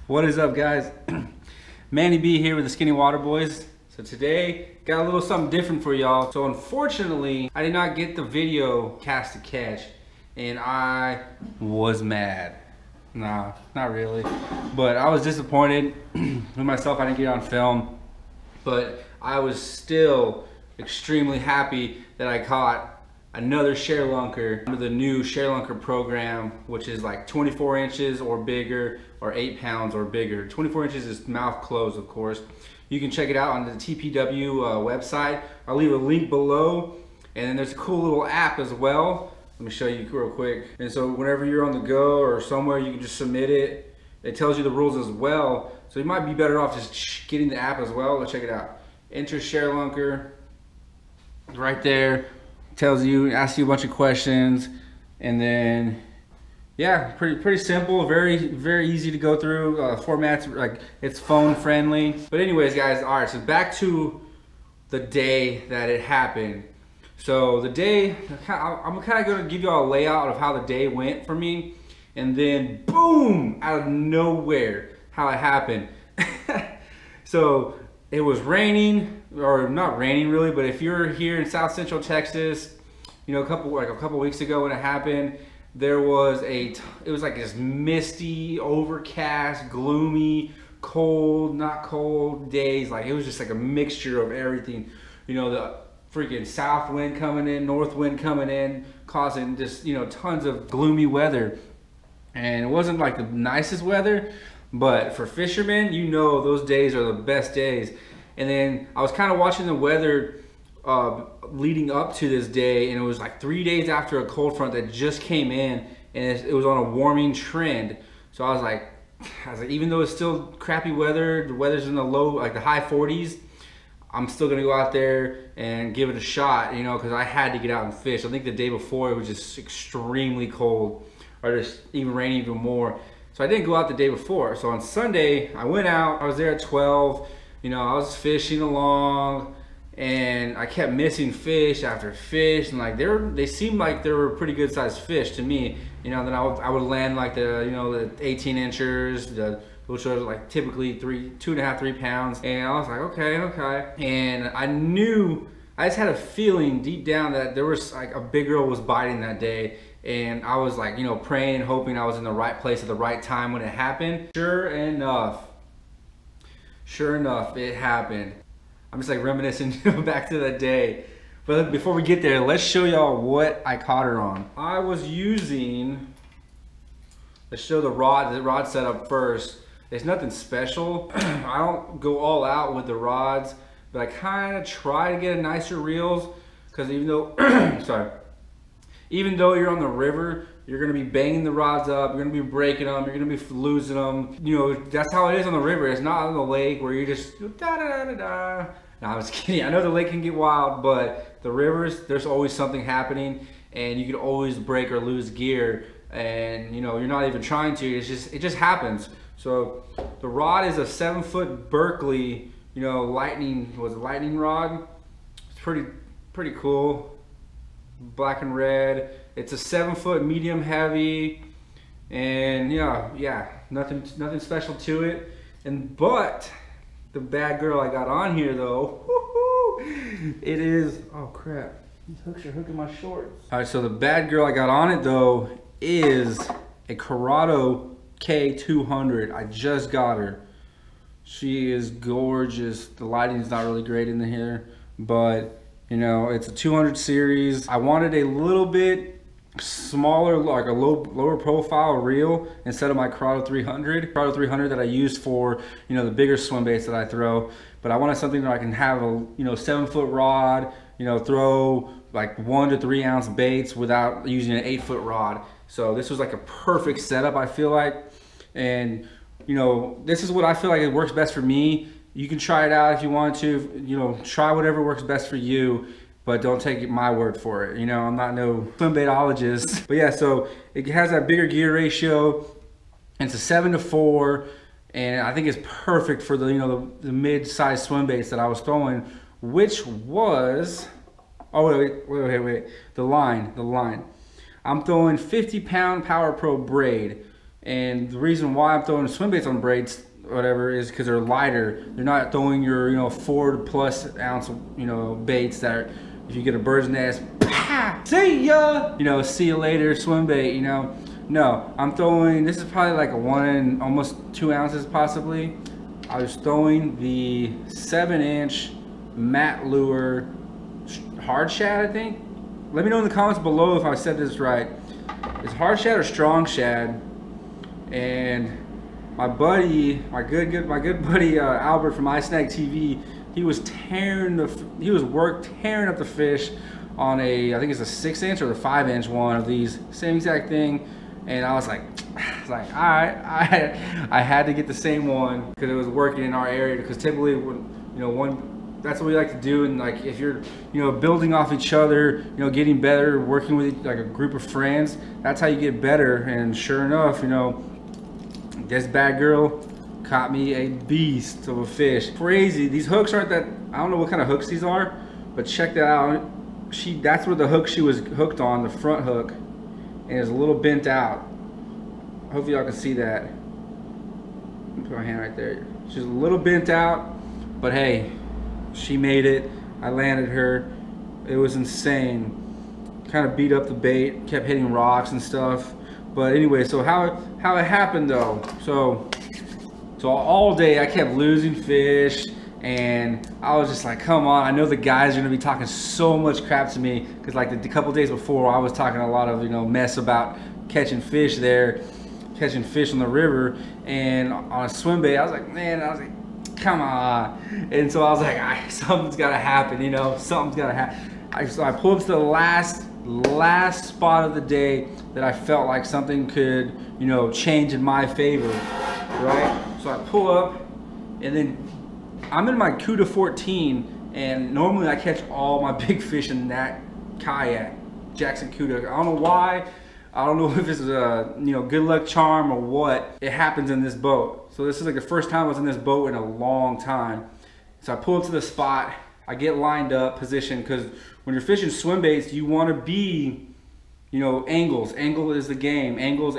What is up, guys? Manny B here with the Skinny Water Boys. So today, got a little something different for y'all. So unfortunately, I did not get the video cast to catch, and I was mad. Nah, not really. But I was disappointed with myself. I didn't get it on film, but I was still extremely happy that I caught another Sharelunker under the new Sharelunker program, which is like 24 inches or bigger, or 8 pounds or bigger. 24 inches is mouth closed, of course. You can check it out on the TPW website. I'll leave a link below, and then there's a cool little app as well. Let me show you real quick. And so whenever you're on the go or somewhere, you can just submit it. It tells you the rules as well. So you might be better off just getting the app as well. Let's check it out. Enter Sharelunker right there. Tells you, asks you a bunch of questions, and then yeah, pretty simple, very easy to go through. Format's like, it's phone friendly. But anyways, guys, all right, so back to the day that it happened. So the day, I'm kind of going to give you all a layout of how the day went for me, and then boom, out of nowhere, how it happened. So it was raining, or not raining really, but if you're here in South Central Texas, you know, a couple weeks ago when it happened, there was it was like this misty, overcast, gloomy, cold, not cold days. Like, it was just like a mixture of everything. You know, the freaking south wind coming in, north wind coming in, causing just, you know, tons of gloomy weather. And it wasn't like the nicest weather, but for fishermen, you know, those days are the best days. And then I was kind of watching the weather leading up to this day, and it was like 3 days after a cold front that just came in, and it was on a warming trend. So I was like, even though it's still crappy weather, the weather's in the low, like the high 40s, I'm still gonna go out there and give it a shot, you know, because I had to get out and fish. I think the day before it was just extremely cold, or just even raining even more. So I didn't go out the day before. So on Sunday, I went out, I was there at 12, you know, I was fishing along, and I kept missing fish after fish, and like they seemed like they were pretty good sized fish to me. You know, then I would land like the 18 inchers, which are like typically 2.5, 3 pounds, and I was like, okay. And I knew, I just had a feeling deep down that there was like a big girl was biting that day, and I was like, you know, praying and hoping I was in the right place at the right time when it happened. Sure enough, it happened. I'm just like reminiscing back to that day. But before we get there, let's show y'all what I caught her on. I was using, let's show the rod setup first. It's nothing special. I don't go all out with the rods, but I kind of try to get a nicer reels, because even though, even though you're on the river, you're gonna be banging the rods up, you're gonna be breaking them, you're gonna be losing them. You know, that's how it is on the river. It's not on the lake where you're just da-da-da-da-da. No, I was kidding. I know the lake can get wild, but the rivers, there's always something happening, and you can always break or lose gear, and you know, you're not even trying to, it just happens. So the rod is a 7-foot Berkeley, you know, lightning rod. It's pretty cool. Black and red. It's a 7-foot medium heavy, and yeah, nothing special to it. But the bad girl I got on here though, it is, oh crap, these hooks are hooking my shorts. All right, so the bad girl I got on it though is a Corrado K200. I just got her. She is gorgeous. The lighting is not really great in here, but you know, it's a 200 series. I wanted a little bit smaller, like a lower profile reel instead of my Corrado 300 that I use for, you know, the bigger swim baits that I throw. But I wanted something that I can have a, you know, 7-foot rod, you know, throw like 1 to 3 ounce baits without using an 8-foot rod. So this was like a perfect setup, I feel like. And you know, this is what I feel like it works best for me. You can try it out if you want to, you know, try whatever works best for you, but don't take my word for it. You know, I'm not no swim baitologist. But yeah, so it has that bigger gear ratio, and it's a 7-to-4, and I think it's perfect for the, you know, the mid-sized swim baits that I was throwing, which was, oh wait, the line. I'm throwing 50-pound Power Pro braid, And the reason why I'm throwing swim baits on braids, whatever, is because they're lighter. They're not throwing your 4+ ounce baits that are, if you get a bird's nest, see ya, see you later swim bait. No, I'm throwing, this is probably like a 1 and almost 2 ounces possibly. I was throwing the 7-inch matte lure hard shad, I think. Let me know in the comments below if I said this right. It's hard shad or strong shad. And my buddy, my good buddy Albert from iSnag TV, he was tearing up the fish on a, I think it's a 6-inch or the 5-inch one of these, same exact thing. And I was like, all right, I had to get the same one because it was working in our area. Because typically, that's what we like to do. And like, if you're, building off each other, getting better, working with like a group of friends, that's how you get better. And sure enough, this bad girl caught me a beast of a fish. Crazy. These hooks aren't that, I don't know what kind of hooks these are, but check that out. That's where the hook she was hooked on, the front hook, and it's a little bent out. Hopefully y'all can see that. Put my hand right there. She's a little bent out, but hey, she made it. I landed her. It was insane. Kind of beat up the bait, kept hitting rocks and stuff. But anyway, so how it happened though. So all day I kept losing fish, and I was just like, come on. I know the guys are gonna be talking so much crap to me because like the couple days before I was talking a lot of mess about catching fish there, catching fish on the river and on a swim bait. I was like, come on. And so I was like, something's gotta happen, something's gotta happen. So I pulled up to the last spot of the day that I felt like something could, change in my favor, right? So I pull up, and then I'm in my CUDA 14, and normally I catch all my big fish in that kayak, Jackson CUDA. I don't know why. I don't know if it's a good luck charm or what. It happens in this boat. So this is like the first time I was in this boat in a long time. So I pull up to the spot. I get lined up, positioned, because when you're fishing swim baits, you want to be, angles. Angle is the game. Angles.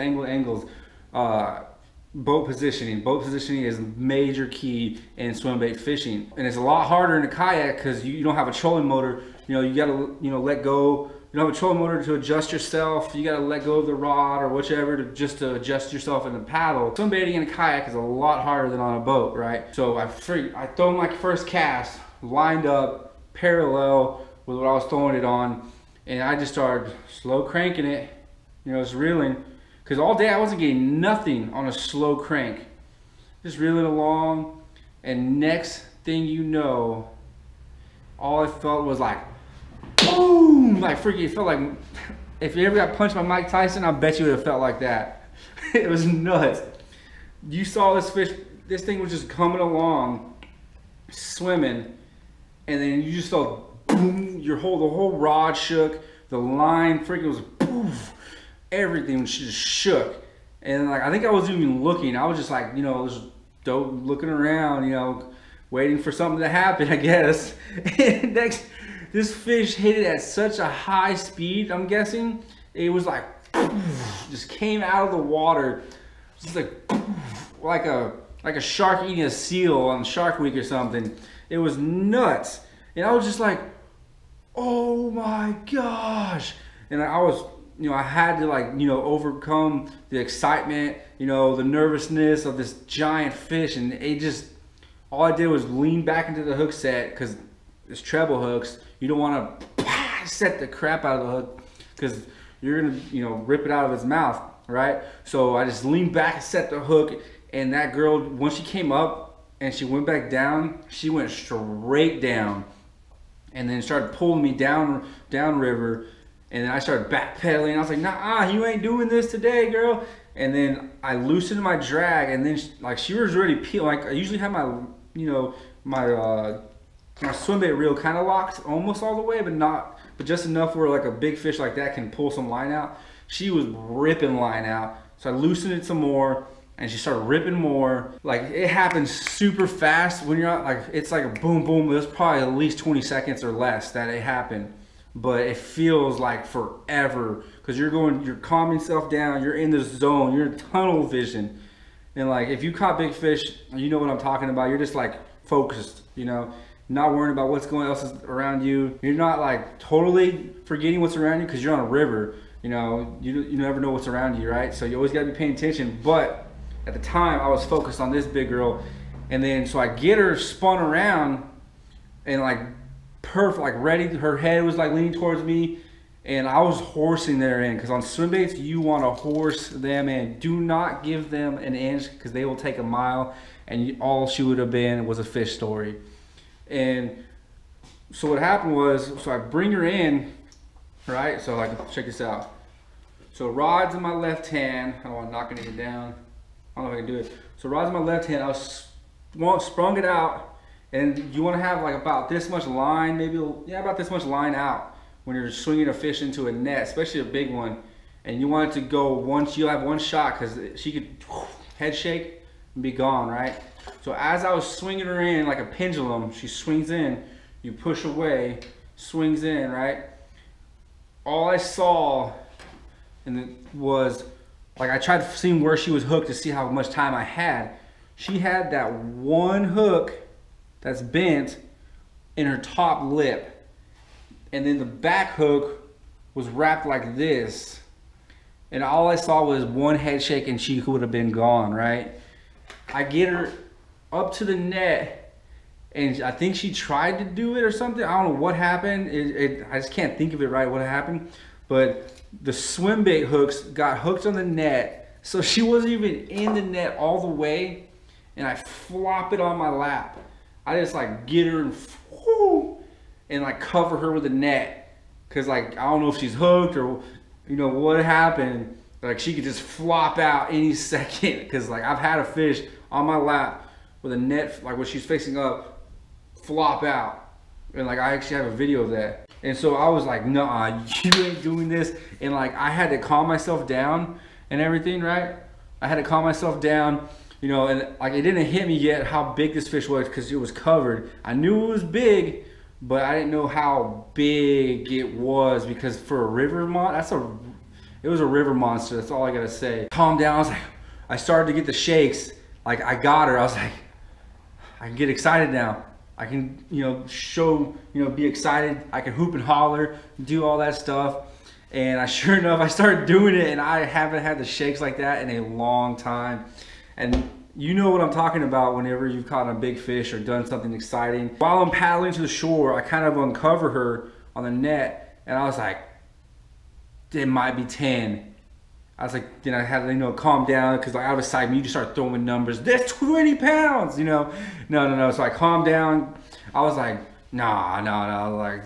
Boat positioning. Boat positioning is a major key in swim bait fishing, and it's a lot harder in a kayak because you don't have a trolling motor. You gotta let go. You don't have a trolling motor to adjust yourself. You gotta let go of the rod or whichever to adjust yourself in the paddle. Swim baiting in a kayak is a lot harder than on a boat, right? So I throw my first cast, lined up parallel with what I was throwing it on, and I just started slow cranking it. It's reeling. Because all day I wasn't getting nothing on a slow crank. Just reeling along, and next thing you know, all I felt was like, boom! Like freaking, it felt like, if you ever got punched by Mike Tyson, I bet you it felt like that. It was nuts. You saw this fish, this thing was just coming along, swimming, and then you just felt, boom, the whole rod shook, the line freaking was, poof. Everything just shook, and like I think I wasn't even looking. I was just like, just looking around, waiting for something to happen, I guess. And next, this fish hit it at such a high speed. I'm guessing it was like just came out of the water, just like a shark eating a seal on Shark Week or something. It was nuts, and I was just like, oh my gosh, and I was. I had to overcome the excitement, the nervousness of this giant fish, and it just, all I did was lean back into the hook set, because it's treble hooks. You don't want to set the crap out of the hook because you're gonna, rip it out of its mouth, right? So I just leaned back and set the hook, and that girl, once she came up and she went back down, she went straight down, and then started pulling me down river. And then I started backpedaling. I was like, nah, you ain't doing this today, girl. And then I loosened my drag, and then she was already peeling. Like I usually have my, my swim bait reel kind of locked almost all the way, but just enough where like a big fish like that can pull some line out. She was ripping line out. So I loosened it some more, and she started ripping more. Like it happens super fast when you're out, like it's like a boom, boom. It was probably at least 20 seconds or less that it happened. but it feels like forever because you're calming yourself down, you're in the zone, you're in tunnel vision. And like if you caught big fish, you know what I'm talking about. You're just like focused, you know, not worrying about what's going else around you. You're not like totally forgetting what's around you because you're on a river. You know, you never know what's around you, right? So you always gotta be paying attention. But at the time I was focused on this big girl, and then so I get her spun around and like perfect, like ready. Her head was like leaning towards me, and I was horsing there in, because on swim baits you want to horse them in. Do not give them an inch because they will take a mile, and all she would have been was a fish story. And so what happened was, so I bring her in, right? So like, check this out. So rod's in my left hand. I don't want to knock anything down. I don't know if I can do it. So rod's in my left hand. I sprung it out, and you want to have like about this much line, maybe, yeah, about this much line out when you're swinging a fish into a net, especially a big one. And you want it to go once, you'll have one shot because she could head shake and be gone, right? So as I was swinging her in like a pendulum, she swings in, you push away, swings in, right? All I saw was, like, I tried to see where she was hooked to see how much time I had. She had that one hook that's bent in her top lip, and then the back hook was wrapped like this, and all I saw was one head shake and she would have been gone, right? I get her up to the net, and I think she tried to do it or something. I don't know what happened. I just can't think of it right, what happened. But the swim bait hooks got hooked on the net, so she wasn't even in the net all the way, and I flop it on my lap. I just like get her and like cover her with a net, because like I don't know if she's hooked or you know what happened. Like she could just flop out any second, because like I've had a fish on my lap with a net, like when she's facing up, flop out, and like I actually have a video of that. And so I was like, nah, you ain't doing this. And like I had to calm myself down and everything, right? I had to calm myself down, you know, and like it didn't hit me yet how big this fish was because it was covered. I knew it was big, but I didn't know how big it was, because for a river monster, it was a river monster. That's all I gotta say. Calm down. I was like, I started to get the shakes. Like I got her. I was like, I can get excited now. I can, you know, show, you know, be excited. I can hoop and holler, do all that stuff. And sure enough, I started doing it, and I haven't had the shakes like that in a long time. And you know what I'm talking about whenever you've caught a big fish or done something exciting. While I'm paddling to the shore, I kind of uncover her on the net, and I was like, it might be 10. I was like, then I had to, you know, calm down, because like out of excitement, you just start throwing numbers. That's 20 pounds, you know? No. So I calmed down. I was like, nah. Like,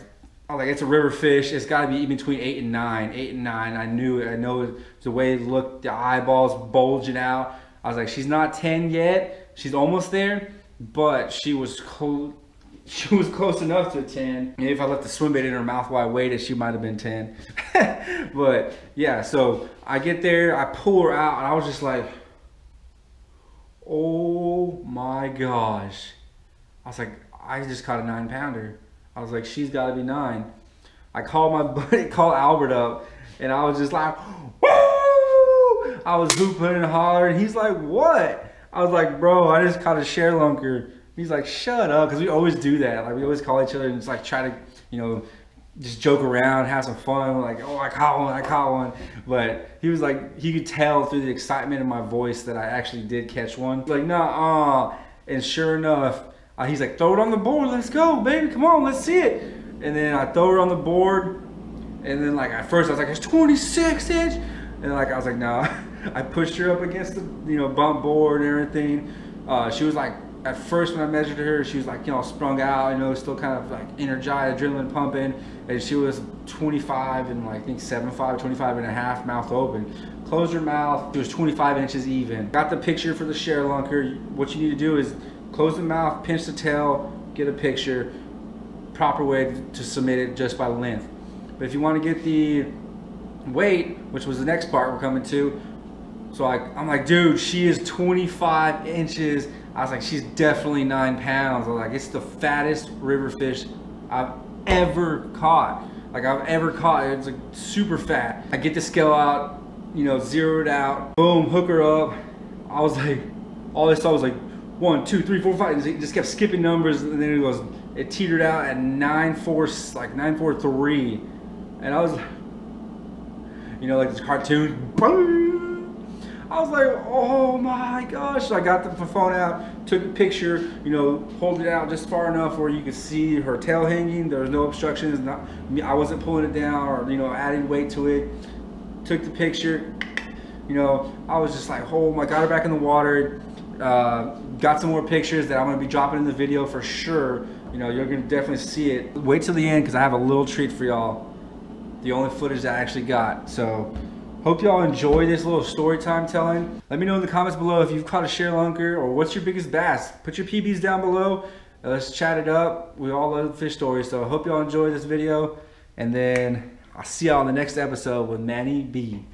I was like, it's a river fish. It's got to be in between 8 and 9. 8 and 9. I knew it. I know the way it looked, the eyeballs bulging out. I was like, she's not 10 yet. She's almost there, but she was close. She was close enough to 10. Maybe if I left the swim bait in her mouth while I waited, she might have been 10. But yeah, so I get there, I pull her out, and I was just like, oh my gosh. I was like, I just caught a 9-pounder. I was like, she's gotta be 9. I called my buddy, called Albert up, and I was just like, woo! I was hooping and hollering. He's like, what? I was like, bro, I just caught a Sharelunker. He's like, shut up, because we always do that. Like, we always call each other and just like try to, you know, just joke around, have some fun. Like, oh, I caught one. But he was like, he could tell through the excitement in my voice that I actually did catch one. Like, nah, and sure enough, he's like, throw it on the board. Let's go, baby. Come on, let's see it. And then I throw her on the board. And then like at first I was like, it's 26 inch. And like I was like, no. I pushed her up against the, you know, bump board and everything. She was like, at first when I measured her, she was like, you know, sprung out, you know, still kind of like energized, adrenaline pumping. And she was 25 and like, I think 7'5", 25 and a half, mouth open. Closed her mouth, she was 25 inches even. Got the picture for the Sharelunker. What you need to do is close the mouth, pinch the tail, get a picture. Proper way to submit it just by length. But if you want to get the weight, which was the next part we're coming to, so I'm like, dude, she is 25 inches. I was like, she's definitely 9 pounds. I was like, it's the fattest river fish I've ever caught. like I've ever caught. It's like super fat. I get the scale out, you know, zero it out, boom, hook her up. I was like, all I saw was like 1, 2, 3, 4, 5. It just kept skipping numbers, and then it teetered out at 9.4, like 9.43, and I was, you know, like this cartoon. I was like, oh my gosh. So I got the phone out, took a picture, you know, hold it out just far enough where you could see her tail hanging. There was no obstructions. I wasn't pulling it down or, you know, adding weight to it. Took the picture. You know, I was just like, oh my, got her back in the water. Got some more pictures that I'm gonna be dropping in the video for sure. You know, you're gonna definitely see it. Wait till the end because I have a little treat for y'all. The only footage that I actually got. So, hope y'all enjoy this little story time telling. Let me know in the comments below if you've caught a Sharelunker or what's your biggest bass. Put your PBs down below. Let's chat it up. We all love fish stories. So I hope y'all enjoy this video. And then I'll see y'all in the next episode with Manny B.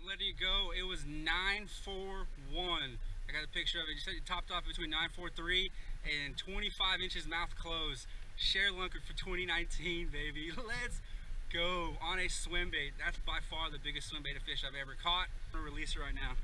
Letting it go. It was 9.41. I got a picture of it. You said it topped off between 9.43 and 25 inches mouth closed. Sharelunker for 2019, baby. Let's go on a swim bait. That's by far the biggest swim bait of fish I've ever caught. I'm gonna release her right now.